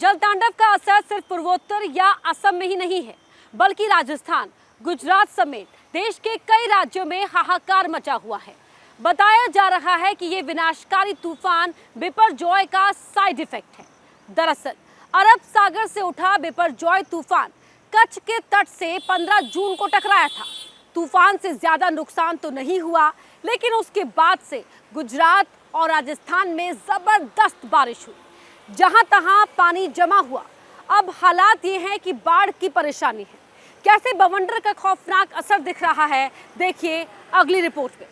जल तांडव का असर सिर्फ पूर्वोत्तर या असम में ही नहीं है, बल्कि राजस्थान, गुजरात समेत देश के कई राज्यों में हाहाकार मचा हुआ है। बताया जा रहा है कि ये विनाशकारी तूफान बिपरजॉय का साइड इफेक्ट है। दरअसल अरब सागर से उठा बिपरजॉय तूफान कच्छ के तट से 15 जून को टकराया था। तूफान से ज्यादा नुकसान तो नहीं हुआ, लेकिन उसके बाद से गुजरात और राजस्थान में जबरदस्त बारिश हुई। जहां तहां पानी जमा हुआ। अब हालात ये हैं कि बाढ़ की परेशानी है। कैसे बवंडर का खौफनाक असर दिख रहा है, देखिए अगली रिपोर्ट में।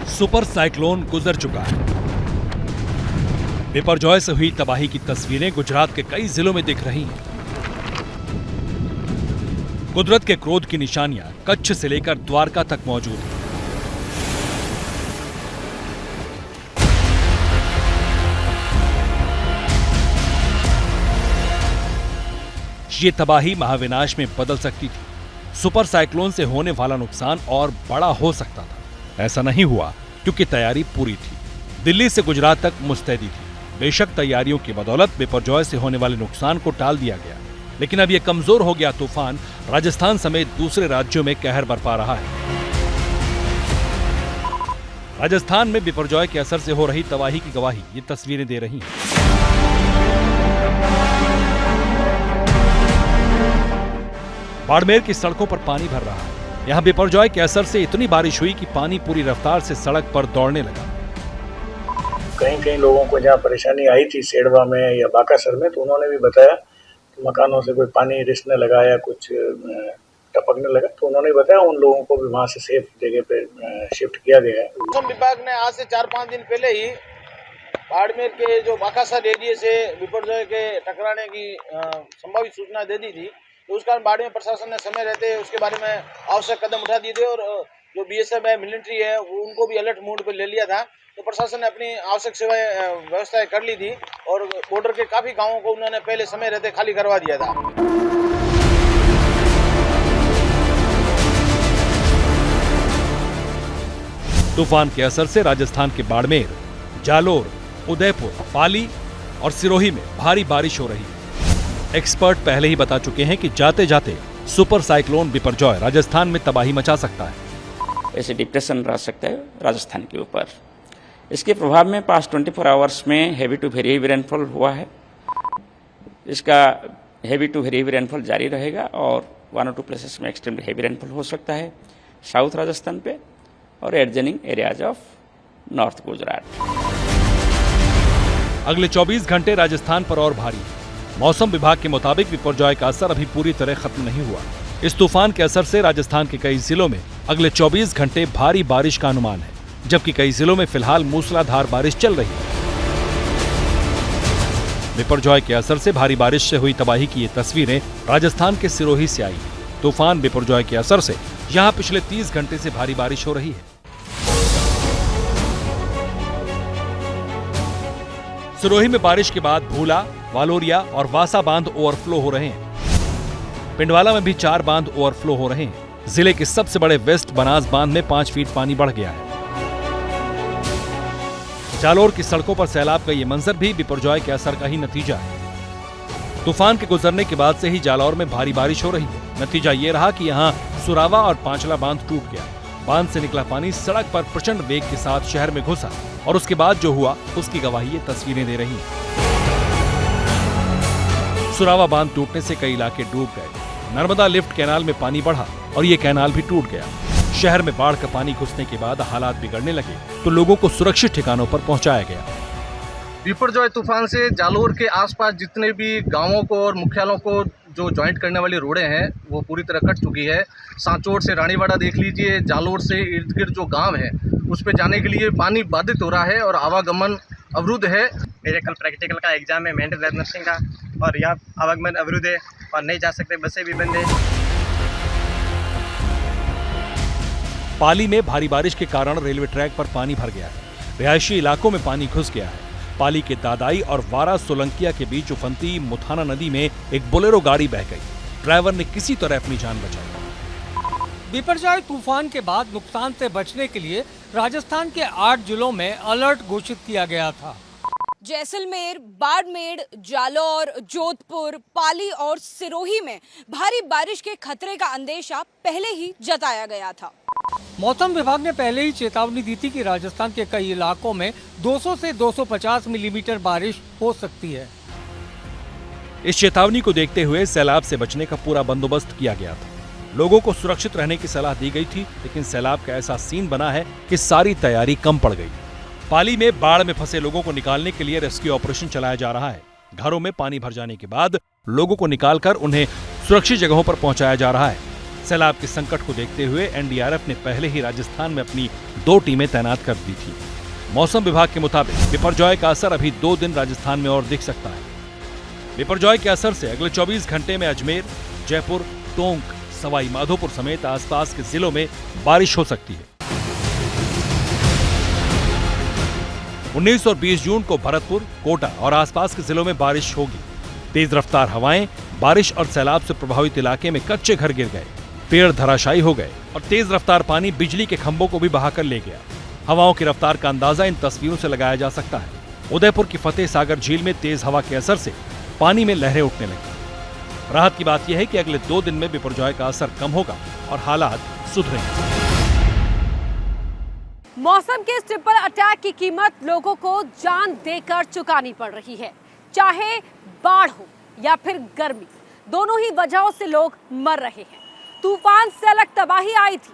सुपर साइक्लोन गुजर चुका है। बिपरजॉय से हुई तबाही की तस्वीरें गुजरात के कई जिलों में दिख रही हैं। कुदरत के क्रोध की निशानियां कच्छ से लेकर द्वारका तक मौजूद हैं। ये तबाही महाविनाश में बदल सकती थी। सुपर साइक्लोन से होने वाला नुकसान और बड़ा हो सकता था। ऐसा नहीं हुआ क्योंकि तैयारी पूरी थी। दिल्ली से गुजरात तक मुस्तैदी थी। बेशक तैयारियों की बदौलत बिपरजॉय से होने वाले नुकसान को टाल दिया गया, लेकिन अब यह कमजोर हो गया तूफान राजस्थान समेत दूसरे राज्यों में कहर बरपा रहा है। राजस्थान में बिपरजॉय के असर से हो रही तबाही की गवाही ये तस्वीरें दे रही हैं। बाड़मेर की सड़कों पर पानी भर रहा है। यहाँ बिपरजॉय के असर से इतनी बारिश हुई कि पानी पूरी रफ्तार से सड़क पर दौड़ने लगा। कई लोगों को जहाँ परेशानी आई थी सेड़वा में या बाकासर में, तो उन्होंने भी बताया कि मकानों से कोई पानी रिसने लगा या कुछ टपकने लगा, तो उन्होंने बताया उन लोगों को भी वहाँ से सेफ जगह पे शिफ्ट किया गया है। मौसम विभाग ने आज से 4-5 दिन पहले ही बाड़मेर के जो बाकासर एरिया से बिपरजॉय के टकराने की संभावित सूचना दे दी थी, तो उस कारण बाड़मेर प्रशासन ने समय रहते उसके बारे में आवश्यक कदम उठा दिए थे और जो बीएसएफ है, मिलिट्री है, उनको भी अलर्ट मोड पर ले लिया था। तो प्रशासन ने अपनी आवश्यक सेवाएं व्यवस्थाएं कर ली थी और बॉर्डर के काफी गांवों को उन्होंने पहले समय रहते खाली करवा दिया था। तूफान के असर से राजस्थान के बाड़मेर, जालोर, उदयपुर, पाली और सिरोही में भारी बारिश हो रही है। एक्सपर्ट पहले ही बता चुके हैं कि जाते जाते सुपर साइक्लोन बिपरजॉय राजस्थान में तबाही मचा सकता है। ऐसे डिप्रेशन रह सकता है राजस्थान के ऊपर। इसके प्रभाव में पास्ट 24 आवर्स में heavy to very heavy rainfall हुआ है। इसका heavy to very heavy rainfall जारी रहेगा और 1 और 2 प्लेसेस में एक्सट्रीमली हेवी रेनफॉल हो सकता है साउथ राजस्थान पे और adjoining areas of north Gujarat. अगले 24 घंटे राजस्थान पर और भारी। मौसम विभाग के मुताबिक बिपरजॉय का असर अभी पूरी तरह खत्म नहीं हुआ। इस तूफान के असर से राजस्थान के कई जिलों में अगले 24 घंटे भारी बारिश का अनुमान है, जबकि कई जिलों में फिलहाल मूसलाधार बारिश चल रही है। बिपरजॉय के असर से भारी बारिश से हुई तबाही की ये तस्वीरें राजस्थान के सिरोही से आई। तूफान बिपरजॉय के असर से यहाँ पिछले 30 घंटे से भारी बारिश हो रही है। सिरोही में बारिश के बाद भूला, वालोरिया और वासा बांध ओवरफ्लो हो रहे हैं। पिंडवाला में भी 4 बांध ओवरफ्लो हो रहे हैं। जिले के सबसे बड़े वेस्ट बनास बांध में 5 फीट पानी बढ़ गया है। जालोर की सड़कों पर सैलाब का ये मंजर भी बिपरजॉय के असर का ही नतीजा है। तूफान के गुजरने के बाद से ही जालौर में भारी बारिश हो रही है। नतीजा ये रहा कि यहाँ सुरावा और पांचला बांध टूट गया। बांध से निकला पानी सड़क पर प्रचंड वेग के साथ शहर में घुसा और उसके बाद जो हुआ उसकी गवाही ये तस्वीरें दे रही हैं। सुरावा बांध टूटने से कई इलाके डूब गए। नर्मदा लिफ्ट कैनाल में पानी बढ़ा और ये कैनाल भी टूट गया। शहर में बाढ़ का पानी घुसने के बाद हालात बिगड़ने लगे तो लोगों को सुरक्षित ठिकानों पर पहुंचाया गया। बिपरजॉय तूफान से जालोर के आसपास जितने भी गांवों को और मुख्यालयों को जो ज्वाइंट करने वाली रोडें हैं वो पूरी तरह कट चुकी है। सांचौर से रानीवाड़ा देख लीजिए, जालोर से इर्द गिर्द जो गांव है उस पे जाने के लिए पानी बाधित हो रहा है और आवागमन अवरुद्ध है। मेरे कल प्रैक्टिकल का एग्जाम है मेंटल हेल्थ नर्सिंग का और यहाँ आवागमन अवरुद्ध है और नहीं जा सकते, बसें भी बंद है। पाली में भारी बारिश के कारण रेलवे ट्रैक पर पानी भर गया है। रिहायशी इलाकों में पानी घुस गया है। पाली के दादाई और वारा सोलंकिया के बीच उफनती मुथाना नदी में एक बोलेरो गाड़ी बह गई। ड्राइवर ने किसी तरह अपनी जान बचाई। बिपरजॉय तूफान के बाद नुकसान से बचने के लिए राजस्थान के 8 जिलों में अलर्ट घोषित किया गया था। जैसलमेर, बाड़मेर, जालौर, जोधपुर, पाली और सिरोही में भारी बारिश के खतरे का अंदेशा पहले ही जताया गया था। मौसम विभाग ने पहले ही चेतावनी दी थी कि राजस्थान के कई इलाकों में 200 से 250 मिलीमीटर बारिश हो सकती है। इस चेतावनी को देखते हुए सैलाब से बचने का पूरा बंदोबस्त किया गया था। लोगों को सुरक्षित रहने की सलाह दी गई थी, लेकिन सैलाब का ऐसा सीन बना है कि सारी तैयारी कम पड़ गई। पाली में बाढ़ में फंसे लोगों को निकालने के लिए रेस्क्यू ऑपरेशन चलाया जा रहा है। घरों में पानी भर जाने के बाद लोगों को निकालकर उन्हें सुरक्षित जगहों पर पहुंचाया जा रहा है। सैलाब के संकट को देखते हुए एनडीआरएफ ने पहले ही राजस्थान में अपनी 2 टीमें तैनात कर दी थी। मौसम विभाग के मुताबिक बिपरजॉय का असर अभी 2 दिन राजस्थान में और दिख सकता है। बिपरजॉय के असर से अगले 24 घंटे में अजमेर, जयपुर, टोंक, सवाई माधोपुर समेत आसपास के जिलों में बारिश हो सकती है। 19 और 20 जून को भरतपुर, कोटा और आसपास के जिलों में बारिश होगी। तेज रफ्तार हवाएं, बारिश और सैलाब से प्रभावित इलाके में कच्चे घर गिर गए, पेड़ धराशायी हो गए और तेज रफ्तार पानी बिजली के खंभों को भी बहाकर ले गया। हवाओं की रफ्तार का अंदाजा इन तस्वीरों से लगाया जा सकता है। उदयपुर की फतेह सागर झील में तेज हवा के असर से पानी में लहरें उठने लगी। राहत की बात यह है कि अगले 2 दिन में बिपरजॉय का असर कम होगा और हालात सुधरेंगे। मौसम के इस ट्रिपल अटैक की कीमत लोगों को जान देकर चुकानी पड़ रही है। चाहे बाढ़ हो या फिर गर्मी, दोनों ही वजहों से लोग मर रहे हैं। तूफान से अलग तबाही आई थी।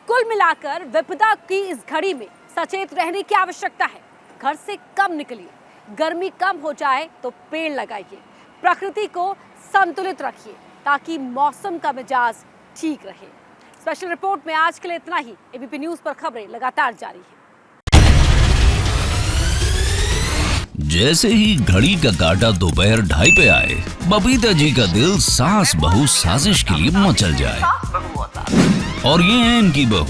कुल मिलाकर विपदा की इस घड़ी में सचेत रहने की आवश्यकता है। घर से कम निकलिए, गर्मी कम हो जाए तो पेड़ लगाइए, प्रकृति को संतुलित रखिए ताकि मौसम का मिजाज ठीक रहे। स्पेशल रिपोर्ट में आज के लिए इतना ही। एबीपी न्यूज पर खबरें लगातार जारी है। जैसे ही घड़ी का काटा दोपहर 2:30 पे आए, बबीता जी का दिल सास बहू साजिश के लिए मचल जाए। और ये है इनकी बहू,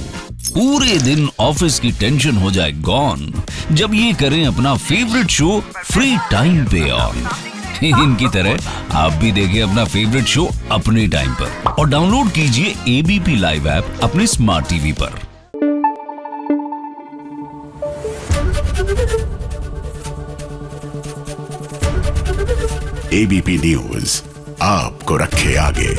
पूरे दिन ऑफिस की टेंशन हो जाए गॉन जब ये करें अपना फेवरेट शो फ्री टाइम पे ऑन। इनकी तरह आप भी देखिए अपना फेवरेट शो अपने टाइम पर और डाउनलोड कीजिए एबीपी लाइव ऐप अपने स्मार्ट टीवी पर। एबीपी न्यूज आपको रखे आगे।